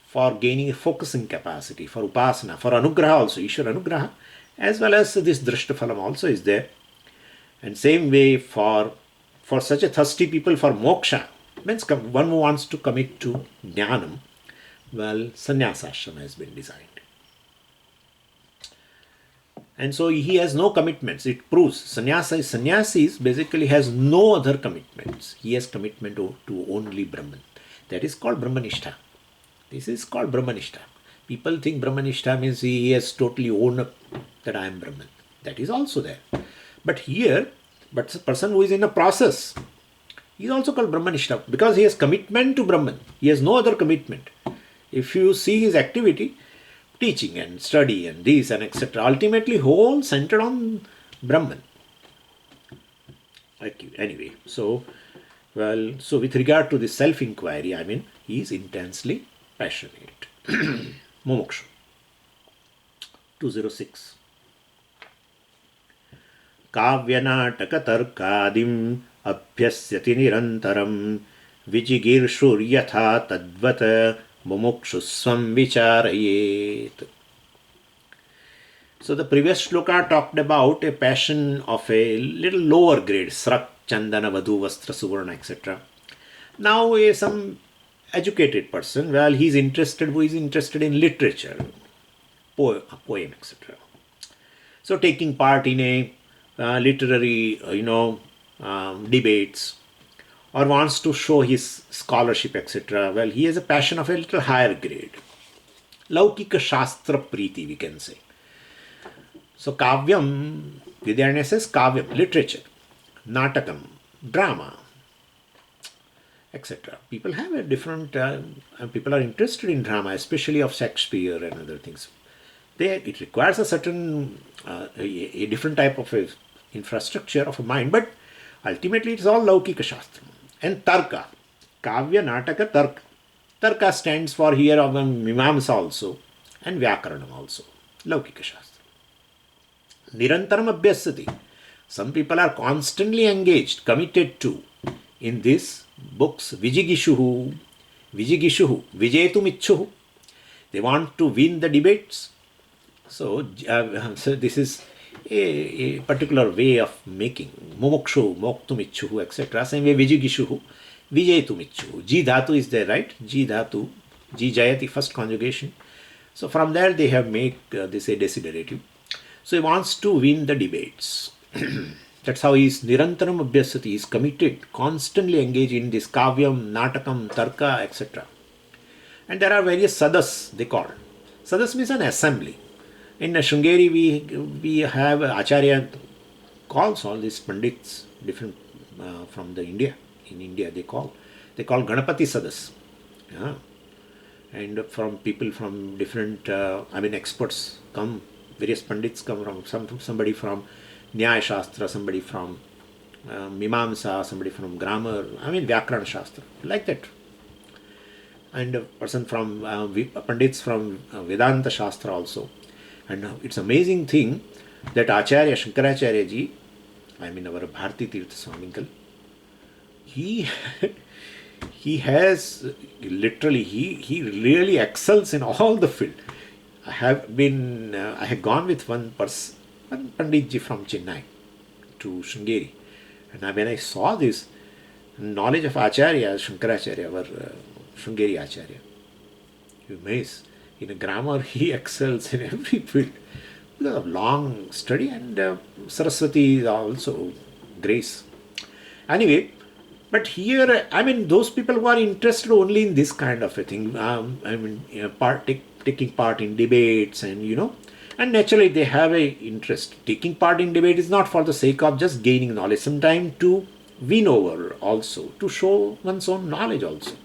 for gaining a focusing capacity, for upasana, for anugraha also, Ishwar anugraha, as well as this drashtaphalam also is there. And same way for such a thirsty people for moksha, means one who wants to commit to jnanam, well, sannyasa ashrama has been designed. And so he has no commitments. It proves sannyasis basically has no other commitments. He has commitment to only Brahman. That is called Brahmanishta. This is called Brahmanishta. People think Brahmanishta means he has totally owned up that I am Brahman. That is also there. But the person who is in a process, he is also called Brahmanishta because he has commitment to Brahman. He has no other commitment. If you see his activity, teaching and study and this and etc., ultimately whole centered on Brahman. Anyway, so with regard to the self-inquiry, I mean, he is intensely passionate. Mumukshu. 206. Kavyanatakatharkadim abhyasyati nirantaram vijigirshuryatha tadvat mumukshusvam vicharayet. So the previous shloka talked about a passion of a little lower grade, Srak, Chandana, Vadhu, Vastra, Suvarna, etc. Now some educated person, well, who is interested in literature, poem, etc. So taking part in a literary, debates, or wants to show his scholarship, etc. Well, he has a passion of a little higher grade. Laukika Shastra Priti, we can say. So Kavyam, Vidyaranya says Kavyam, literature, Natakam, drama, etc. People have a different, people are interested in drama, especially of Shakespeare and other things. It requires a certain, a different type of a infrastructure of a mind, but ultimately it's all Laukika Shastra. And Tarka, Kavya, Nataka, Tarka. Tarka stands for here of the Mimamsa also, and Vyakaranam also, Laukika Shastra. Nirantaram Abhyasati. Some people are constantly engaged, committed to, in these books. Vijigishuhu, Vijetumichuhu. They want to win the debates. So this is a particular way of making. Mumukshu, Moktumichuhu, etc. Same way Vijigishuhu, Vijetumichuhu. Ji dhatu is there, right? Ji dhatu, Ji jayati, first conjugation. So from there they have made this a desiderative. So he wants to win the debates. That's how he is Nirantaram Abhyasati. He is committed, constantly engaged in this Kavyam, Natakam, Tarka, etc. And there are various sadas, they call. Sadas means an assembly. In Shringeri, we have Acharya calls all these Pandits, different from the India. In India, they call Ganapati Sadas. Yeah. And from people from different, experts come, various Pandits come from, somebody from Nyaya Shastra, somebody from Mimamsa, somebody from grammar, Vyakarana Shastra, like that. And a person from, Pandits from Vedanta Shastra also. And it's amazing thing that Acharya Shankaracharya ji, our Bharati Tirtha Swaminkal, he has literally, he really excels in all the field. I have gone with one person, one Panditji from Chennai to Shringeri. And when I saw this knowledge of Acharya, Shankaracharya, our Shringeri Acharya, you amaze. In grammar, he excels in every field because of long study, and Saraswati is also grace. Anyway, but here, those people who are interested only in this kind of a thing, taking part in debates, and and naturally they have a interest. Taking part in debate is not for the sake of just gaining knowledge, sometimes to win over also, to show one's own knowledge also.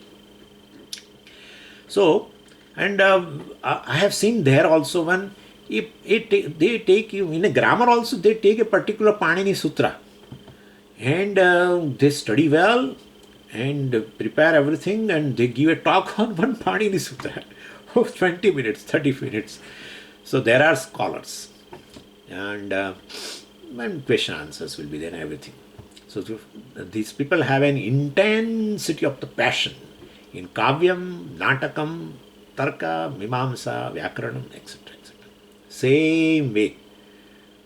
So, and I have seen there also one, they take you in a grammar also, they take a particular Panini Sutra, and they study well and prepare everything, and they give a talk on one Panini Sutra of 20 minutes, 30 minutes. So there are scholars, and question answers will be there and everything. So these people have an intensity of the passion in Kavyam, Natakam, Tarka, Mimamsa, Vyakaranam, etc. etc. Same way.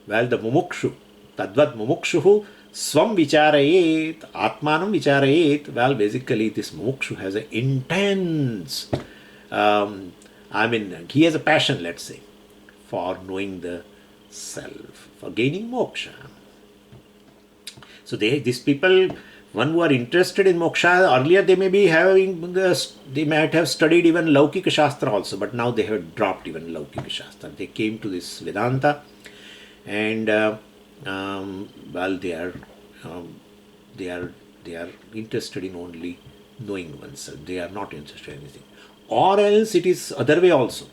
Well, the Mumukshu, Tadvat Mumukshuhu, Swam Vicharayet, Atmanam Vicharayet. Well, basically, this Mumukshu has an intense, he has a passion, let's say, for knowing the self, for gaining moksha. So these people, one who are interested in moksha, earlier they may be having, they might have studied even Laukika Shastra also, but now they have dropped even Laukika Shastra. They came to this Vedanta, and they are interested in only knowing oneself. They are not interested in anything. Or else it is other way also.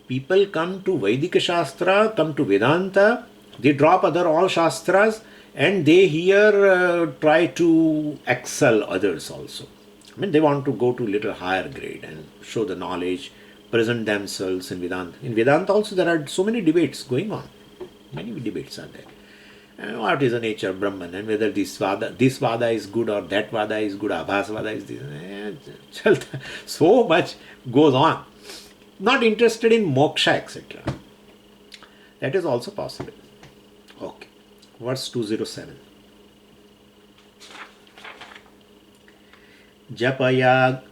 People come to Vedika Shastra, come to Vedanta, they drop other all Shastras, and they here try to excel others also. They want to go to little higher grade and show the knowledge, present themselves in Vedanta. In Vedanta also there are so many debates going on. Many debates are there. And what is the nature of Brahman, and whether this Vada is good or that Vada is good, Abhas Vada is this. So much goes on. Not interested in moksha, etc. That is also possible. Okay. Verse 207. Japaya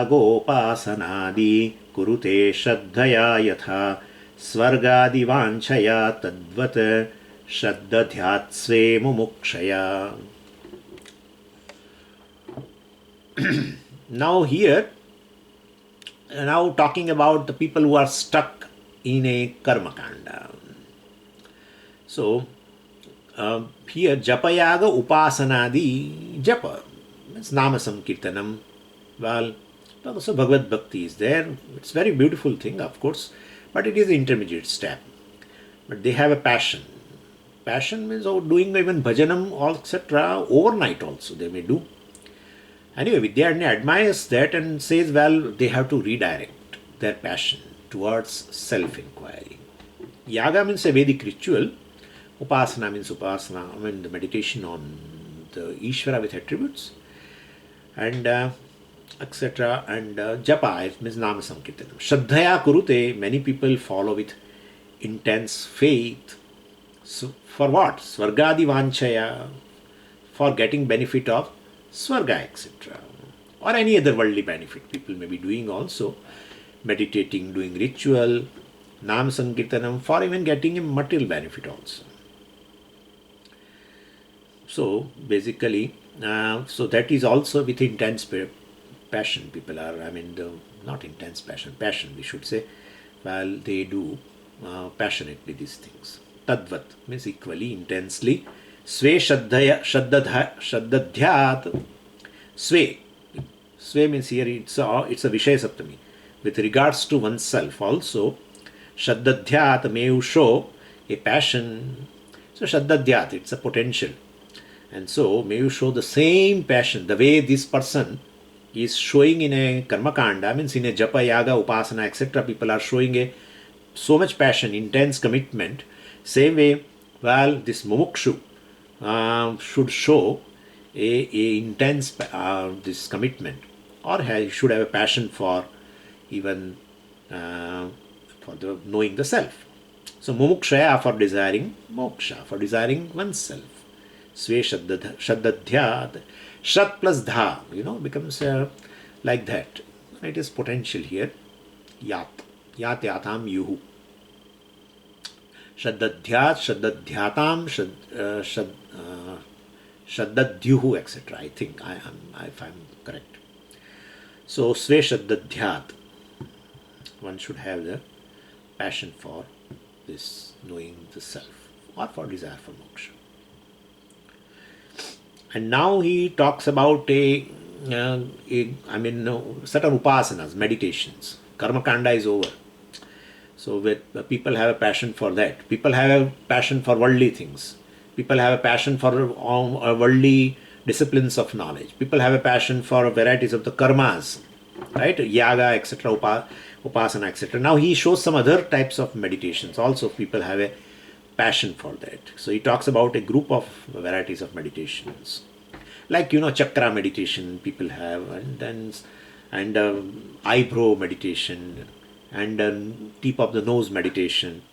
gopasanadi kurute shraddhaya yatha svargadi vanchaya tadvat shraddadhyatsve mumukshaya. Now talking about the people who are stuck in a karma kanda. So here Japayaga Upasanadi Japa. It's Nama Sankirtanam. Well, also Bhagavad Bhakti is there. It's very beautiful thing, of course, but it is the intermediate step. But they have a passion. Passion means doing even bhajanam, etc. overnight also they may do. Anyway, Vidyaranya admires that and says, well, they have to redirect their passion towards self-inquiry. Yaga means a Vedic ritual. Upasana means upasana, I mean the meditation on the Ishvara with attributes. And etc. And japa, it means nama sankirtanam. Shraddhaya kurute, many people follow with intense faith. So for what? Swargadi vanchaya, for getting benefit of swarga, etc. Or any other worldly benefit people may be doing also. Meditating, doing ritual, nam sankirtanam, for even getting a material benefit also. So basically, so that is also with intense passion. People are, I mean, not intense passion, we should say. Well, they do passionately these things. Tadvat means equally, intensely. Sve shaddadhyat. Sve. Sve means here it's a Vishaya Saptami. With regards to oneself also, shaddadhyat may you show a passion. So shaddadhyat, it's a potential. And so may you show the same passion, the way this person is showing in a karmakanda, means in a japa, yaga, upasana, etc. People are showing so much passion, intense commitment. Same way, well, this mumukshu should show a intense this commitment, or should have a passion for even for the knowing the self. So mumukshaya, for desiring moksha, for desiring oneself. Sve shaddadhyat. Shat plus dha, becomes like that. It is potential here. Yat. Yat yatam yuhu. Shaddadhyat, shaddadhyatam, shaddadyuhu, etc. I think if I'm correct. So sve shaddadhyat. One should have the passion for this knowing the self, or for desire for moksha. And now he talks about certain upasanas, meditations. Karma kanda is over. So people have a passion for that. People have a passion for worldly things. People have a passion for worldly disciplines of knowledge. People have a passion for varieties of the karmas, right? Yaga, etc., upasana, etc. Now he shows some other types of meditations. Also, people have a passion for that. So he talks about a group of varieties of meditations, like chakra meditation people have, and eyebrow meditation, and tip of the nose meditation.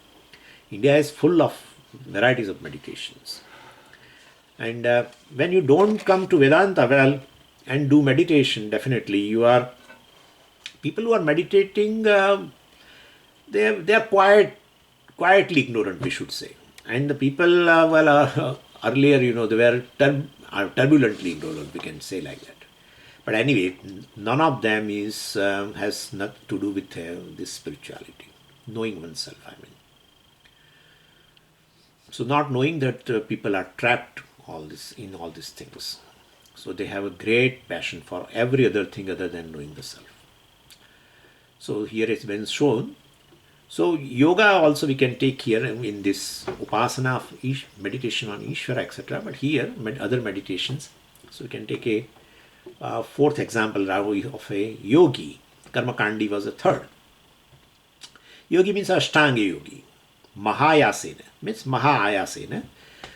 India is full of varieties of meditations. And when you don't come to Vedanta well and do meditation, definitely people who are meditating, they are quietly ignorant, we should say. And the people, earlier, they were turbulently ignorant, we can say like that. But anyway, none of them has nothing to do with this spirituality, knowing oneself, I mean. So not knowing that people are trapped in all these things. So they have a great passion for every other thing other than knowing the self. So here it's been shown. So yoga also we can take here in this upasana of meditation on Ishvara, etc. But here other meditations. So we can take a fourth example of a yogi. Karmakandi was a third. Yogi means Ashtanga yogi. Mahayasena means Mahayasena.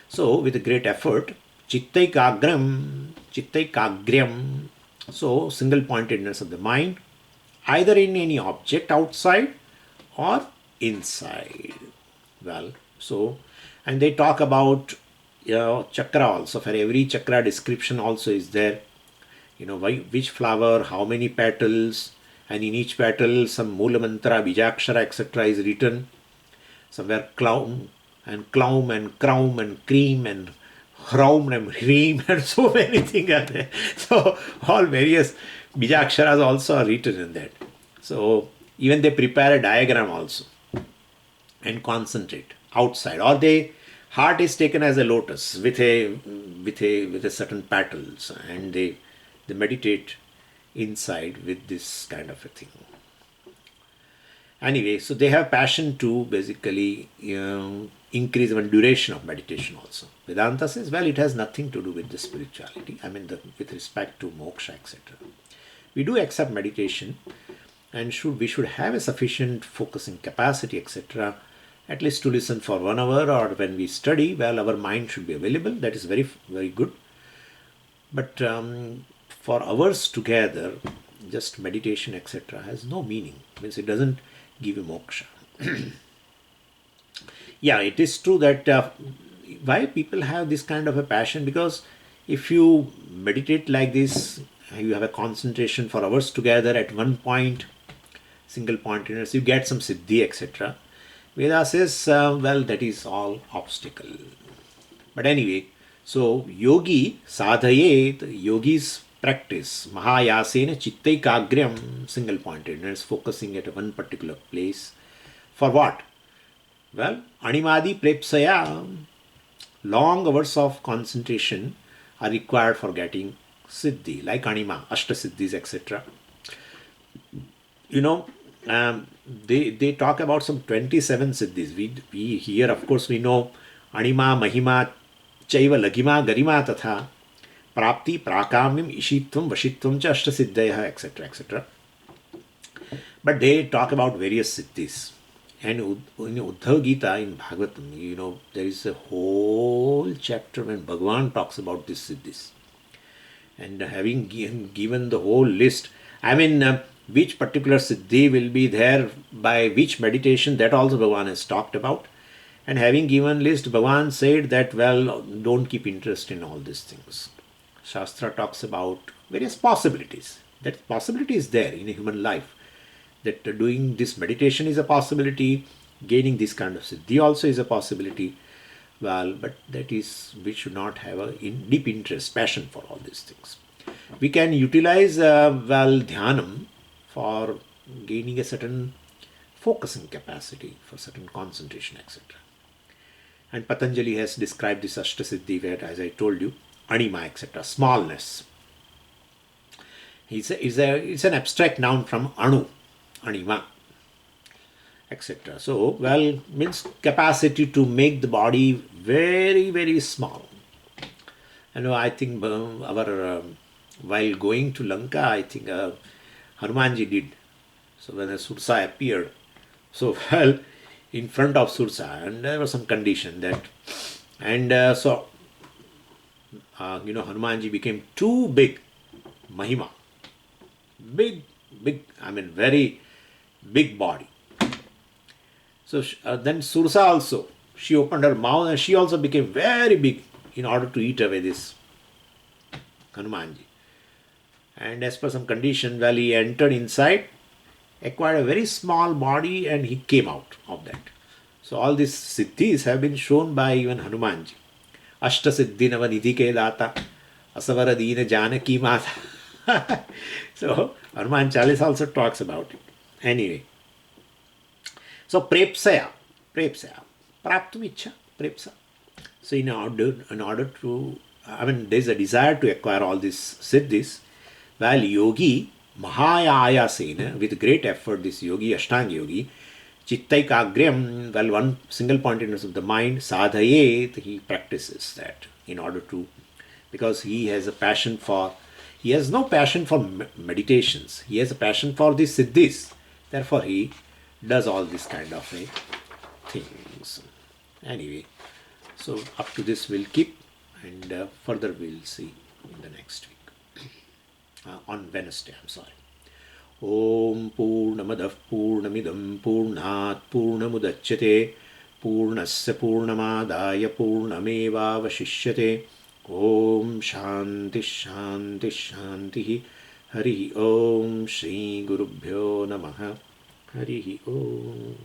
So with a great effort, chittaikagram, so single pointedness of the mind, either in any object outside or inside. Well, so, and they talk about chakra also. For every chakra description also is there. Which flower, how many petals, and in each petal some mula mantra, bijakshara, etc. is written. Somewhere clown and crown and cream and hraum and hreem and so many things are there. So all various bijaksharas also are written in that. So even they prepare a diagram also and concentrate outside. Or heart is taken as a lotus with a certain petals, and they they meditate inside with this kind of a thing. Anyway, so they have passion to basically increase even duration of meditation also. Vedanta says, well, it has nothing to do with the spirituality. I mean, with respect to moksha, etc. We do accept meditation, and we should have a sufficient focusing capacity, etc. At least to listen for 1 hour, or when we study, well, our mind should be available. That is very, very good. But for hours together, just meditation, etc., has no meaning. Means it doesn't give you moksha. Yeah, it is true that why people have this kind of a passion, because if you meditate like this, you have a concentration for hours together at one point, single point, you get some siddhi, etc. Veda says, well, that is all obstacle. But anyway, so yogi sadhayet, yogis practice mahayasena chittaikagram, single pointedness, focusing at one particular place. For what? Well, animadi prepsaya, long hours of concentration are required for getting siddhi, like anima, ashta siddhis, etc. You know, they talk about some 27 siddhis. We here, of course, we know anima, mahima, chaiva, laghima, garima, tatha, prapti, prakamyam, ishitvam, vashitvam, cha, ashta siddhaya, etc., etc. But they talk about various siddhis. And in Uddhav Gita, in Bhagavatam, there is a whole chapter when Bhagavan talks about these siddhis. And having given the whole list, I mean, which particular siddhi will be there by which meditation, that also Bhagavan has talked about. And having given list, Bhagavan said that, well, don't keep interest in all these things. Shastra talks about various possibilities. That possibility is there in a human life. That doing this meditation is a possibility, gaining this kind of siddhi also is a possibility. Well, but that is, we should not have a deep interest, passion for all these things. We can utilize, dhyanam for gaining a certain focusing capacity, for certain concentration, etc. And Patanjali has described this Ashtasiddhi, where, as I told you, anima, etc., smallness. It's an abstract noun from anu, anima, etc. So, well, means capacity to make the body very, very small. I think while going to Lanka, I think Hanumanji did. So when the Sursa appeared, so well, in front of Sursa, and there was some condition that, and Hanumanji became too big, Mahima, big, I mean, very big body. So then Sursa also, she opened her mouth and she also became very big in order to eat away this Hanumanji. And as per some condition, well, he entered inside, acquired a very small body, and he came out of that. So all these siddhis have been shown by even Hanumanji. Ashta siddhi nava nidhi ke data, asavara deena janaki mata. So Hanuman Chalis also talks about it. Anyway. So prepsaya, praptum ichha, prepsa. So in order to, I mean, there is a desire to acquire all these siddhis, while yogi, mahayasena, with great effort, this yogi, Ashtanga yogi, chittaikagriyam, well, one single pointedness of the mind, sadhayet, he practices that in order to, because he has no passion for meditations, he has a passion for the siddhis, therefore he does all this kind of things. Anyway, so up to this we'll keep, and further we'll see in the next week. On Wednesday, I'm sorry. Om Purnamadav Purnamidam Purnat Purnamudachyate Purnasya Purnamadaya Purnameva Vashishyate. Om Shanti Shanti Shanti. Hari Om Shri Gurubhyo Namaha. Hari Om.